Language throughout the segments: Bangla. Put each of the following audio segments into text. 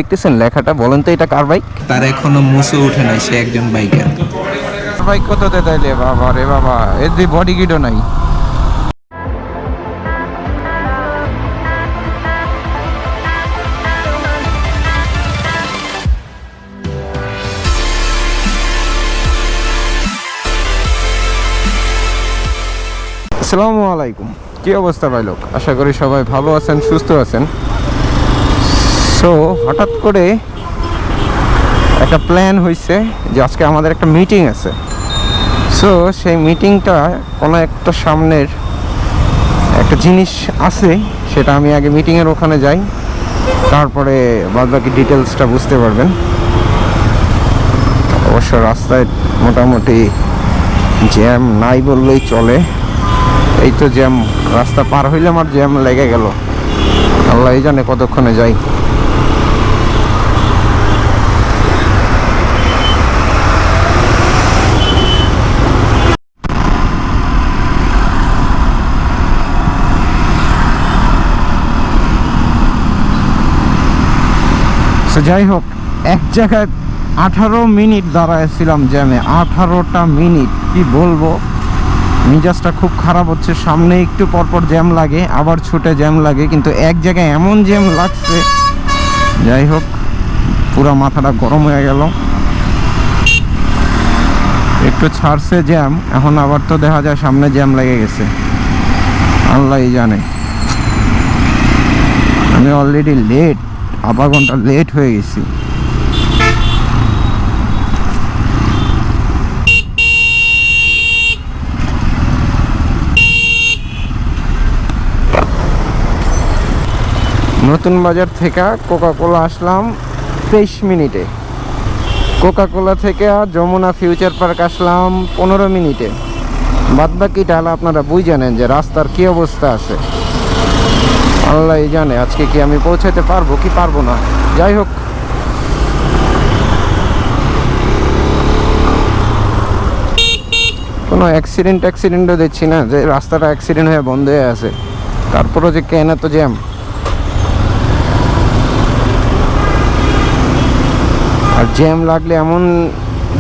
দেখতেছেন লেখাটা, বলেন তো এটা কার বাইক? তার এখনো মুছে ওঠে নাই, সে একজন বাইকার। বাইক কততে তাইলে? বাবা রে বাবা, এর দিয়ে বডি কিটও নাই। আসসালামু আলাইকুম, কি অবস্থা ভাই লোক? আশা করি সবাই ভালো আছেন, সুস্থ আছেন। সো হঠাৎ করে একটা প্ল্যান হয়েছে যে আজকে আমাদের একটা মিটিং আছে। সো সেই মিটিংটা কোনো একটা সামনের একটা জিনিস আছে, সেটা আমি আগে মিটিংয়ের ওখানে যাই, তারপরে বাদবাকি ডিটেলসটা বুঝতে পারবেন। অবশ্য রাস্তায় মোটামুটি জ্যাম নাই বললেই চলে। এই তো জ্যাম, রাস্তা পার হইলে আমার জ্যাম লেগে গেল, আল্লাহ জানে কতক্ষণে যাই। যাই হোক, এক জায়গায় 18 মিনিট দাঁড়াইছিলাম জ্যামে। 18টা মিনিট, কি বলবো, মিজাজটা খুব খারাপ হচ্ছে। সামনে একটু পরপর জ্যাম লাগে, আবার ছুটে জ্যাম লাগে, কিন্তু এক জায়গায় এমন জ্যাম লাগছে। যাই হোক, পুরো মাথাটা গরম হয়ে গেল। একটু ছাড়ছে জ্যাম, এখন আবার তো দেখা যায় সামনে জ্যাম লেগে গেছে, আল্লাহই জানে। আমি অলরেডি লেট, আধা ঘন্টা লেট হয়ে গেছি। নতুন বাজার থেকে কোকাকোলা আসলাম 23 মিনিটে। কোকাকোলা থেকে যমুনা ফিউচার পার্ক আসলাম 15 মিনিটে। বাদবাকি তাহলে আপনারা বুঝে যে রাস্তার কি অবস্থা আছে, আল্লাহ জানে আজকে কি আমি পৌঁছাতে পারবো কি পারবো না। যাই হোক, কোনো অ্যাক্সিডেন্টও দেখছি না যে রাস্তাটা অ্যাক্সিডেন্ট হয়ে বন্ধ হয়ে আছে। তারপরও যে কেন এত জ্যাম। আর জ্যাম লাগলে এমন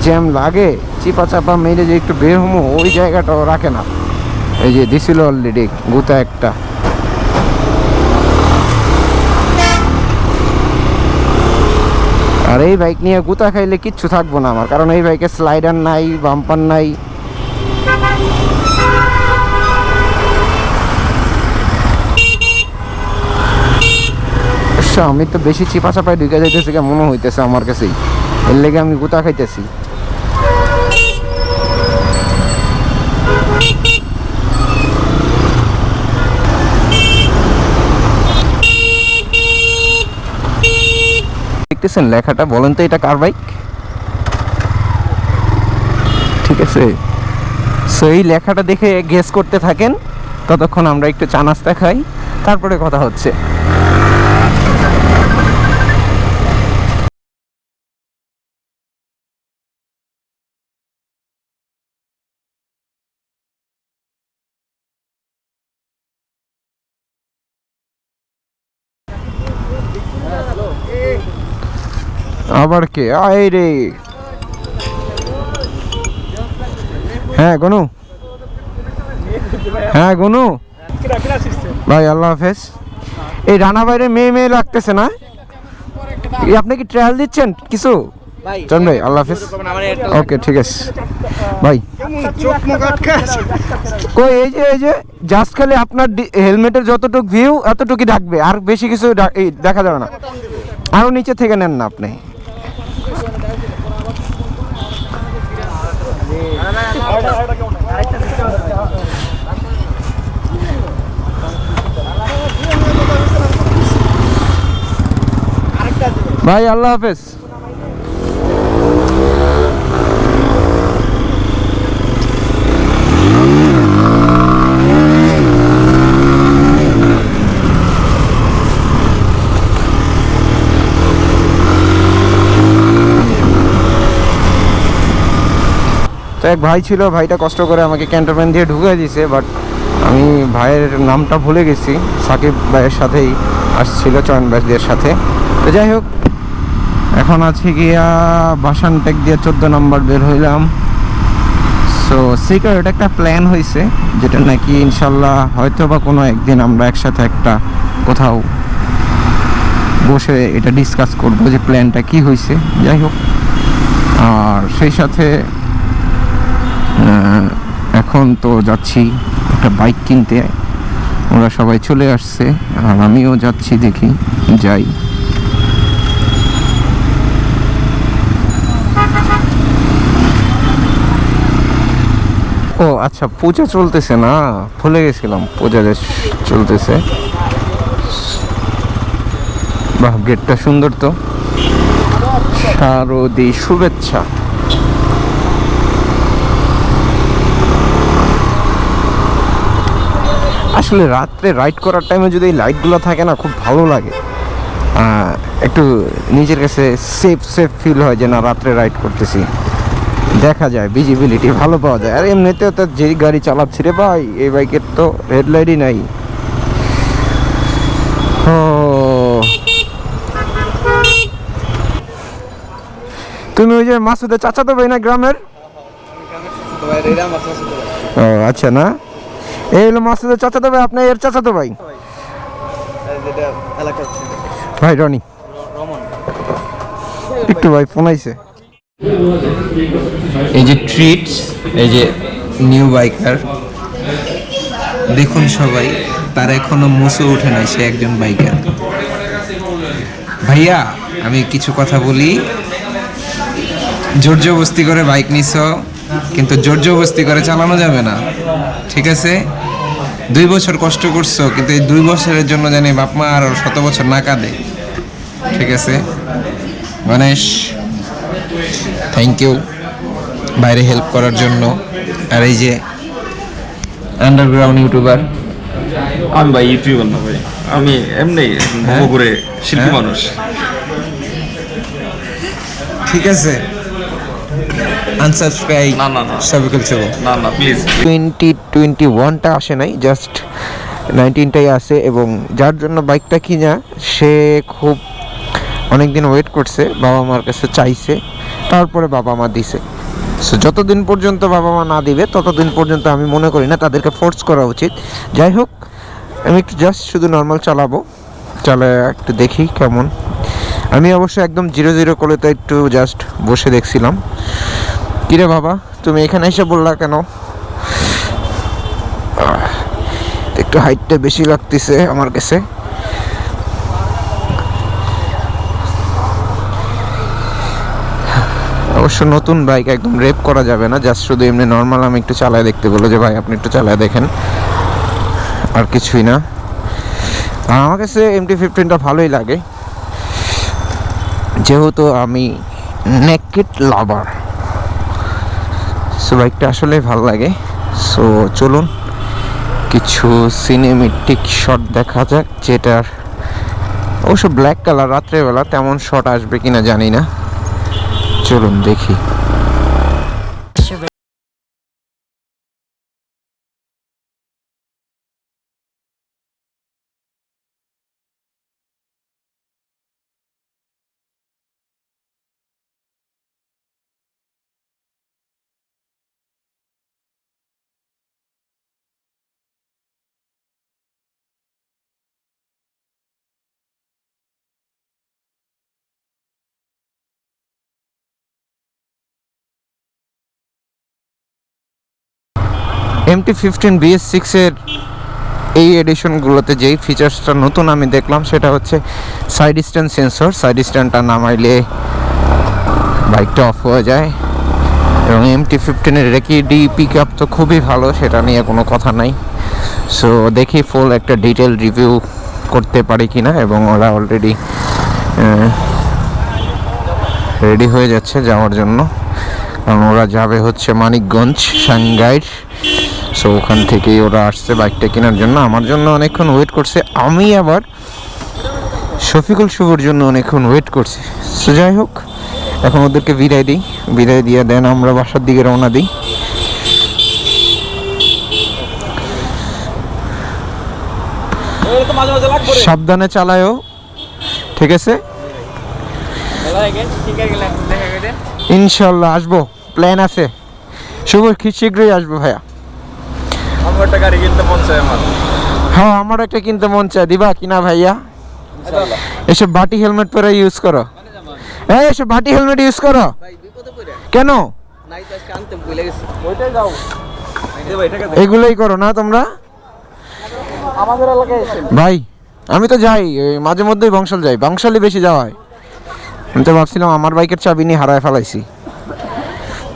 জ্যাম লাগে, চিপা চাপা মেরে যে একটু বের হমো ওই জায়গাটাও রাখে না। এই যে দিছিল অলরেডি গুতা একটা। আর এই বাইক নিয়ে গুতা খাইলে কিচ্ছু থাকবো না আমার, কারণ এই বাইকে স্লাইডার নাই, বাম্পার নাই। আমি তো বেশি চিপা চাপায় ঢুকে যাইতেছি মনে হইতেছে আমার কাছেই, এর লেগে আমি গুতা খাইতেছি। দেখতেছেন লেখাটা, বলেন তো এটা কার বাইক? ঠিক আছে, সো এই লেখাটা দেখে গেস করতে থাকেন, ততক্ষণ আমরা একটু চা নাস্তা খাই, তারপরে কথা হচ্ছে। আবার কে আয় রে? হ্যাঁ গনু, হ্যাঁ গনু ভাই, আল্লাহ হাফেজ। এই রানা বাইরে মেয়ে লাগতেছে না? আপনি কি ট্রায়াল দিচ্ছেন কিছু? চল ভাই, আল্লাহ হাফেজ। ওকে, ঠিক আছে ভাই। কই এই যে জাস্ট খালি আপনার হেলমেটের যতটুকু ভিউ এতটুকুই ডাকবে, আর বেশি কিছু দেখা যাবে না। আরো নিচে থেকে নেন না আপনি। ভাই আল্লাহ হাফেজ। তো এক ভাই ছিল, ভাইটা কষ্ট করে আমাকে ক্যান্টনমেন্ট দিয়ে ঢুকিয়ে দিয়েছে, বাট আমি ভাইয়ের নামটা ভুলে গেছি। সাকিব ভাইয়ের সাথেই আসছিল, চয়ন ভাইদের সাথে। তো যাই হোক, এখন আছে গিয়া বাসান টেক দিয়ে 14 নম্বর বের হইলাম। সো সিকিউর একটা প্ল্যান হয়েছে, যেটা নাকি ইনশাল্লাহ হয়তো বা কোনো একদিন আমরা একসাথে একটা কোথাও বসে এটা ডিসকাস করব যে প্ল্যানটা কি হয়েছে। যাই হোক, আর সেই সাথে এখন তো যাচ্ছি একটা বাইক কিনতে। ওরা সবাই চলে আসছে আর আমিও যাচ্ছি, দেখি যাই। ও আচ্ছা, পূজা চলতেছে না, ভুলে গেছিলাম পূজা চলতেছে। বাহ, গেটটা সুন্দর তো। শারদী শুভেচ্ছা। আসলে রাত্রে রাইড করার টাইমে যদি এই লাইটগুলো থাকে না, খুব ভালো লাগে। একটু নিজের কাছে সেফ সেফ ফিল হয় যে না, রাত্রে রাইড করতেছি, দেখা যায়, ভিজিবিলিটি ভালো পাওয়া যায়। আর এমনিতেও তো যেই গাড়ি চালাচ্ছি রে ভাই, এই বাইকের তো হেডলাইটই নাই। ও তুমি ওই যে মাসুদের চাচাতো ভাই না গ্রামের? ও আচ্ছা, না এই হলো মাসুদের চাচাতো ভাই, আপনি এর চাচাতো ভাই? ভাই রনি, একটু ভাই ফোন আইছে। এই যে ট্রিটস, এই যে নিউ বাইকার দেখুন সবাই, তার এখনো মুছে ওঠে নাই, সে একজন বাইকার। ভাইয়া আমি কিছু কথা বলি, জোর জবরদস্তি করে বাইক নিছ, কিন্তু জোর জবরদস্তি করে চালানো যাবে না, ঠিক আছে? 2 বছর কষ্ট করছো, কিন্তু এই 2 বছরের জন্য জানি বাপ মা আর 100 বছর না কাঁদে, ঠিক আছে? গণেশ, থ্যাংক ইউ বাইরে হেল্প করার জন্য। আর এই যে আন্ডারগ্রাউন্ড ইউটিউবার। আমি ভাই ইউটিউবার না ভাই, আমি এমনি ঘুরে শিল্পী মানুষ। ঠিক আছে, আনসাবস্ক্রাইব না না না সাবস্ক্রাইব করো। না না প্লিজ। 2021টা আসে নাই, জাস্ট 19টাই আসে। এবং যার জন্য বাইকটা কিনা, সে খুব অনেক দিন ওয়েট করছে, বাবা মার কাছে চাইছে, তারপরে বাবা মা দিছে। সো যতদিন পর্যন্ত বাবা মা না দিবে, ততদিন পর্যন্ত আমি মনে করি না তাদেরকে ফোর্স করা উচিত। যাই হোক, আমি একটু জাস্ট শুধু নর্মাল চালাবো, চালায় একটু দেখি কেমন। আমি অবশ্য একদম 0-0 করে তো একটু জাস্ট বসে দেখছিলাম। কিরে বাবা, তুমি এখানে এসে বললা কেন? একটু হাইটটা বেশি লাগতেছে আমার কাছে। অবশ্য নতুন বাইক, একদম রেপ করা যাবে না, জাস্ট শুধু এমনি নর্মাল আমি একটু চালায় দেখতে বললো যে ভাই আপনি একটু চালায় দেখেন, আর কিছুই না। আর আমার কাছে MT-15টা ভালোই লাগে, যেহেতু আমি নেকেড লাভার। সো বাইকটা আসলে ভালো লাগে। সো চলুন কিছু সিনেমেটিক শট দেখা যাক, যেটার অবশ্য ব্ল্যাক কালার, রাত্রেবেলা তেমন শট আসবে কিনা জানি না, চলুন দেখি। MT-15 BS6 এর এই এডিশনগুলোতে যেই ফিচার্সটা নতুন আমি দেখলাম, সেটা হচ্ছে সাইড স্ট্যান্ড সেন্সর। সাইড স্ট্যান্ডটা নামাইলে বাইকটা অফ হয়ে যায়। এবং MT-15-এর রেকিডি পিক আপ তো খুবই ভালো, সেটা নিয়ে কোনো কথা নাই। সো দেখি ফুল একটা ডিটেল রিভিউ করতে পারি কিনা। এবং ওরা অলরেডি রেডি হয়ে যাচ্ছে যাওয়ার জন্য, কারণ ওরা যাবে হচ্ছে মানিকগঞ্জ সাংগাইর। সো ওখান থেকেই ওরা আসছে বাইকটা কেনার জন্য, আমার জন্য অনেকক্ষণ ওয়েট করছে, আমি আবার শফিকুল শুভর জন্য অনেকক্ষণ ওয়েট করছি। সো যাই হোক, এখন ওদেরকে বিদায় দিই, বিদায় দিয়ে দেন আমরা বাসার দিকে রওনা দিই। সাবধানে চালায়ও, ঠিক আছে? ইনশাল্লাহ আসবো, প্ল্যান আছে। শুভ শীঘ্রই আসবো ভাইয়া। আমার একটা গাড়ি কিনতে মন চায় আমার। হ্যাঁ আমার একটা কিনতে মন চায়, দিবা কিনা ভাইয়া? এসব বাটি হেলমেট পরে ইউজ করো, এই এসব বাটি হেলমেট ইউজ করো কেন? এগুলোই করো না তোমরা? আমাদের এলাকায় এসে ভাই আমি তো যাই মাঝে মধ্যেই, বংশাল যাই, বংশালই বেশি যাওয়া হয়। আমি তো ভাবছিলাম আমার বাইকের চাবি নিয়ে হারায় ফেলাইছি।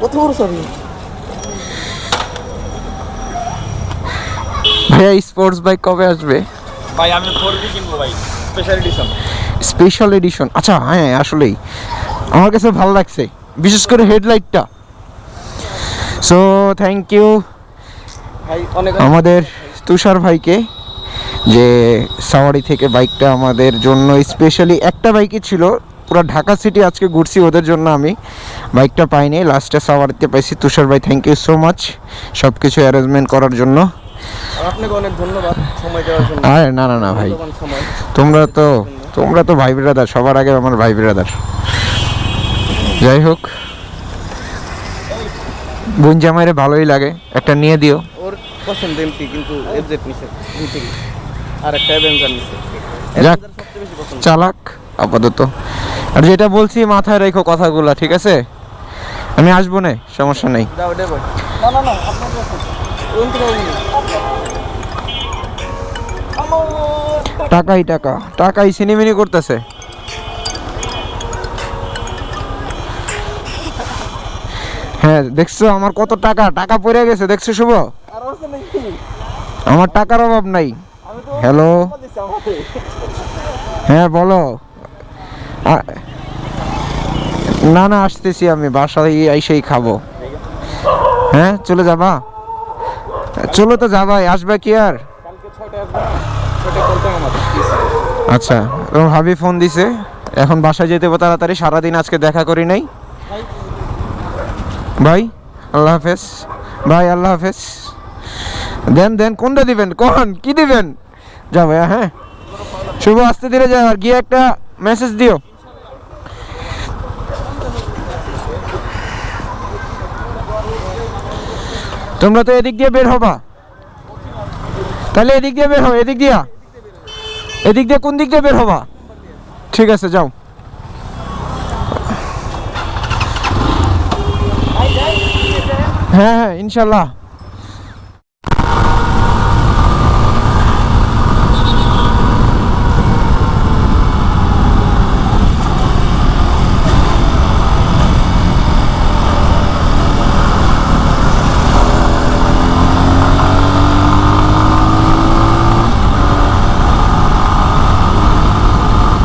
কত বড় চাবি ভাইয়া স্পোর্টস বাইক কবে আসবে? ভাই? আমি 4V কিনবো ভাই, স্পেশাল এডিশন। স্পেশাল এডিশন, আচ্ছা হ্যাঁ আসলেই আমার কাছে ভালো লাগছে, বিশেষ করে হেডলাইটটা। সো থ্যাংক ইউ ভাই অনেক আমাদের তুষার ভাইকে, যে সাওয়ারি থেকে বাইকটা আমাদের জন্য স্পেশালি, একটা বাইকই ছিল পুরো ঢাকা সিটি আজকে ঘুরছি ওদের জন্য, আমি বাইকটা পাইনি, লাস্টে সাওয়ারিতে পাইছি। তুষার ভাই থ্যাংক ইউ সো মাচ সব কিছু অ্যারেঞ্জমেন্ট করার জন্য। আপনাকে অনেক ধন্যবাদ সময় দেওয়ার জন্য। আরে না না না ভাই, তোমরা তো ভাই ব্রাদার, সবার আগে আমার ভাই ব্রাদার। যাই হোক বোন জামাইরে ভালোই লাগে, একটা নিয়ে দিও। ওর পছন্দ এমটি, কিন্তু এফজেড নিছে দুই থেকে, আর একটা অ্যাভেঞ্জার নিছে। যাক সবচেয়ে বেশি পছন্দ। চালাক আপাতত। আর যেটা বলছি মাথায় রেখো কথাগুলো, ঠিক আছে? আমি আসবো না, সমস্যা নেই। যাও দেবো। না না না, আপনার কাছে ওন থেকে টাকাই টাকা, টাকাই সিনেমিনি করতেছে। হ্যাঁ দেখছো আমার কত টাকা, টাকা পড়ে গেছে দেখছো শুভ? আর আছে নাকি? আমার টাকার অভাব নাই। হ্যালো, হ্যাঁ বলো। না না আসতেছি, আমি বাসায় এসেই খাবো। হ্যাঁ চলে যাবা? চলো তো যাবাই, আসবে কি আর? কালকে 6টায় আসবে না? 6টায় কল টাইম আমাদের। আচ্ছা তোমার ভাবি ফোন দিছে, এখন বাসায় যেতে হবে তাড়াতাড়ি, সারাদিন আজকে দেখা করি নাই। ভাই আল্লাহ হাফেজ, ভাই আল্লাহ হাফেজ। দেন দেন, কোনটা দিবেন, কোন কি দিবেন? যাও ভাইয়া, হ্যাঁ শুভ আস্তে ধীরে যাও, আর গিয়ে একটা মেসেজ দিও। তোমরা তো এদিক দিয়ে বের হবা, তাহলে এদিক দিয়ে বের হও, এদিক দিয়ে কোন দিক দিয়ে বের হবা? ঠিক আছে যাও। হ্যাঁ হ্যাঁ ইনশাল্লাহ।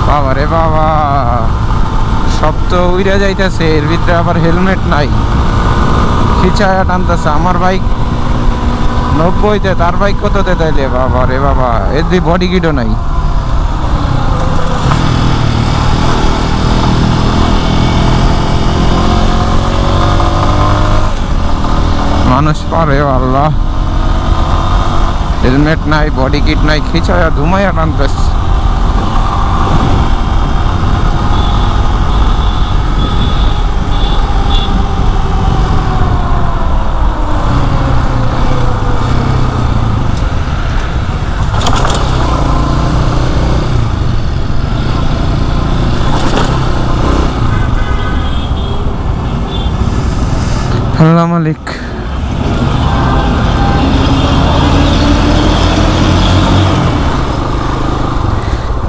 বাবা রে বাবা, সব তো উইরা যাইতেছে, এর ভিতরে আবার হেলমেট নাই, খিচায়া টানতেছে। আমার বাইক 90-তে, তার বাইক কততে তাইলে? বাবা রে বাবা, এর দিয়ে বডি কিটও নাই। মানুষ পারে আল্লাহ, হেলমেট নাই, বডি কিট নাই, খিচায়া ধুমাইয়া টানতেছে। আল্লাহ মালিক।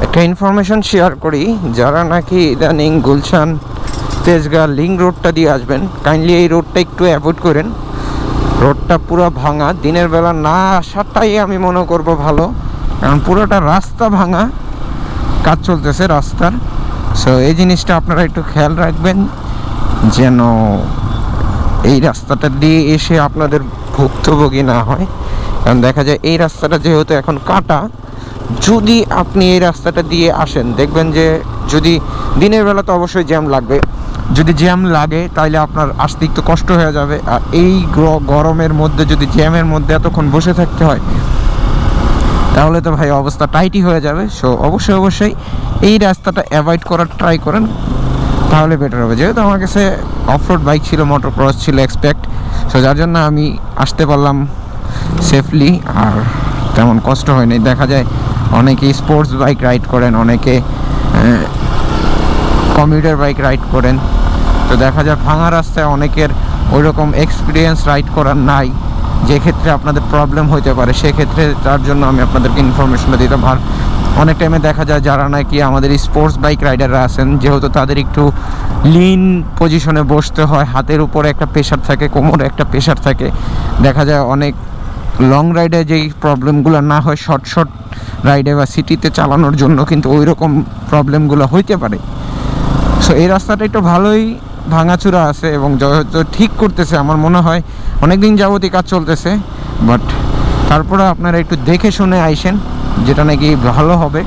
একটা ইনফরমেশন শেয়ার করি, যারা নাকি ইদানিং গুলশান তেজগাঁ লিঙ্ক রোডটা দিয়ে আসবেন, কাইন্ডলি এই রোডটা একটু অ্যাভয়েড করেন। রোডটা পুরো ভাঙা, দিনের বেলা না আসাটাই আমি মনে করব ভালো, কারণ পুরোটা রাস্তা ভাঙা, কাজ চলতেছে রাস্তার। সো এই জিনিসটা আপনারা একটু খেয়াল রাখবেন, যেন এই রাস্তাটা দিয়ে এসে আপনাদের ভুক্তভোগী না হয়। কারণ দেখা যায় এই রাস্তাটা যেহেতু এখন কাটা, যদি আপনি এই রাস্তাটা দিয়ে আসেন দেখবেন যে যদি দিনের বেলা তো অবশ্যই জ্যাম লাগবে, যদি জ্যাম লাগে তাহলে আপনার আসতে একটু কষ্ট হয়ে যাবে। আর এই গরমের মধ্যে যদি জ্যামের মধ্যে এতক্ষণ বসে থাকতে হয় তাহলে তো ভাই অবস্থা টাইটই হয়ে যাবে। সো অবশ্যই এই রাস্তাটা অ্যাভয়েড করার ট্রাই করেন, তাহলে বেটার হবে। যেহেতু আমার কাছে অফরোড বাইক ছিল, মোটর ক্রস ছিল এক্সপেক্ট, সো যার জন্য আমি আসতে পারলাম সেফলি, আর তেমন কষ্ট হয়নি। দেখা যায় অনেকে স্পোর্টস বাইক রাইড করেন, অনেকে কমিউটার বাইক রাইড করেন, তো দেখা যায় ভাঙা রাস্তায় অনেকের ওই রকম এক্সপিরিয়েন্স রাইড করার নাই, যে ক্ষেত্রে আপনাদের প্রবলেম হতে পারে। সেক্ষেত্রে তার জন্য আমি আপনাদেরকে ইনফরমেশনটা দিতে পারি। অনেক টাইমে দেখা যায় যারা নাকি আমাদের স্পোর্টস বাইক রাইডাররা আছেন, যেহেতু তাদের একটু লিন পজিশনে বসতে হয়, হাতের উপরে একটা প্রেশার থাকে, কোমরে একটা প্রেশার থাকে, দেখা যায় অনেক লং রাইডে যেই প্রবলেমগুলো না হয় শর্ট শর্ট রাইডে বা সিটিতে চালানোর জন্য কিন্তু ওই রকম প্রবলেমগুলো হইতে পারে। সো এই রাস্তাটা একটু ভালোই ভাঙাচুরা আছে এবং যেহেতু ঠিক করতেছে, আমার মনে হয় অনেক দিন যাবতই কাজ চলতেছে, বাট তারপরে আপনারা একটু দেখে শুনে আইসেন, যেটা নাকি ভালো হবে।